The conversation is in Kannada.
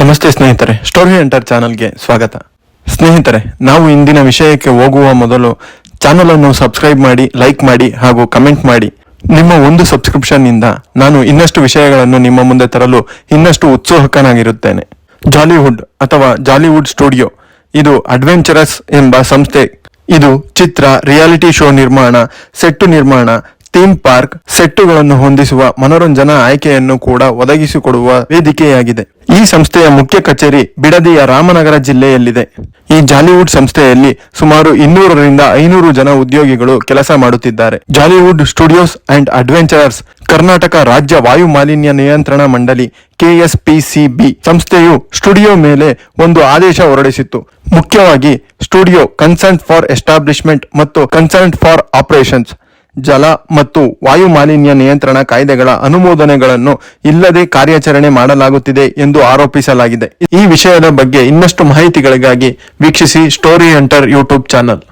ನಮಸ್ತೆ ಸ್ನೇಹಿತರೆ, ಸ್ಟೋರಿ ಹಂಟರ್ ಚಾನಲ್ಗೆ ಸ್ವಾಗತ. ಸ್ನೇಹಿತರೆ, ನಾವು ಇಂದಿನ ವಿಷಯಕ್ಕೆ ಹೋಗುವ ಮೊದಲು ಚಾನಲ್ ಅನ್ನು ಸಬ್ಸ್ಕ್ರೈಬ್ ಮಾಡಿ, ಲೈಕ್ ಮಾಡಿ ಹಾಗೂ ಕಮೆಂಟ್ ಮಾಡಿ. ನಿಮ್ಮ ಒಂದು ಸಬ್ಸ್ಕ್ರಿಪ್ಷನ್ ಇಂದ ನಾನು ಇನ್ನಷ್ಟು ವಿಷಯಗಳನ್ನು ನಿಮ್ಮ ಮುಂದೆ ತರಲು ಇನ್ನಷ್ಟು ಉತ್ಸುಕನಾಗಿರುತ್ತೇನೆ. ಜಾಲಿವುಡ್ ಅಥವಾ ಜಾಲಿವುಡ್ ಸ್ಟುಡಿಯೋ ಇದು ಅಡ್ವೆಂಚರಸ್ ಎಂಬ ಸಂಸ್ಥೆ. ಇದು ಚಿತ್ರ, ರಿಯಾಲಿಟಿ ಶೋ ನಿರ್ಮಾಣ, ಸೆಟ್ಟು ನಿರ್ಮಾಣ, ಥೀಮ್ ಪಾರ್ಕ್, ಸೆಟ್ಟುಗಳನ್ನು ಹೊಂದಿಸುವ ಮನೋರಂಜನಾ ಆಯ್ಕೆಯನ್ನು ಕೂಡ ಒದಗಿಸಿಕೊಡುವ ವೇದಿಕೆಯಾಗಿದೆ. ಈ ಸಂಸ್ಥೆಯ ಮುಖ್ಯ ಕಚೇರಿ ಬಿಡದಿಯ ರಾಮನಗರ ಜಿಲ್ಲೆಯಲ್ಲಿದೆ. ಈ ಜಾಲಿವುಡ್ ಸಂಸ್ಥೆಯಲ್ಲಿ ಸುಮಾರು 200ರಿಂದ 500 ಜನ ಉದ್ಯೋಗಿಗಳು ಕೆಲಸ ಮಾಡುತ್ತಿದ್ದಾರೆ. ಜಾಲಿವುಡ್ ಸ್ಟುಡಿಯೋಸ್ ಅಂಡ್ ಅಡ್ವೆಂಚರರ್ಸ್ ಕರ್ನಾಟಕ ರಾಜ್ಯ ವಾಯು ಮಾಲಿನ್ಯ ನಿಯಂತ್ರಣ ಮಂಡಳಿ KSPCB ಸಂಸ್ಥೆಯು ಸ್ಟುಡಿಯೋ ಮೇಲೆ ಒಂದು ಆದೇಶ ಹೊರಡಿಸಿತ್ತು. ಮುಖ್ಯವಾಗಿ ಸ್ಟುಡಿಯೋ ಕನ್ಸರ್ನ್ ಫಾರ್ ಎಸ್ಟಾಬ್ಲಿಷ್ಮೆಂಟ್ ಮತ್ತು ಕನ್ಸರ್ನ್ ಫಾರ್ ಆಪರೇಷನ್ಸ್ ಜಲ ಮತ್ತು ವಾಯು ಮಾಲಿನ್ಯ ನಿಯಂತ್ರಣ ಕಾಯ್ದೆಗಳ ಅನುಮೋದನೆಗಳನ್ನು ಇಲ್ಲದೆ ಕಾರ್ಯಾಚರಣೆ ಮಾಡಲಾಗುತ್ತಿದೆ ಎಂದು ಆರೋಪಿಸಲಾಗಿದೆ. ಈ ವಿಷಯದ ಬಗ್ಗೆ ಇನ್ನಷ್ಟು ಮಾಹಿತಿಗಳಿಗಾಗಿ ವೀಕ್ಷಿಸಿ ಸ್ಟೋರಿ ಹಂಟರ್ ಯೂಟ್ಯೂಬ್ ಚಾನಲ್.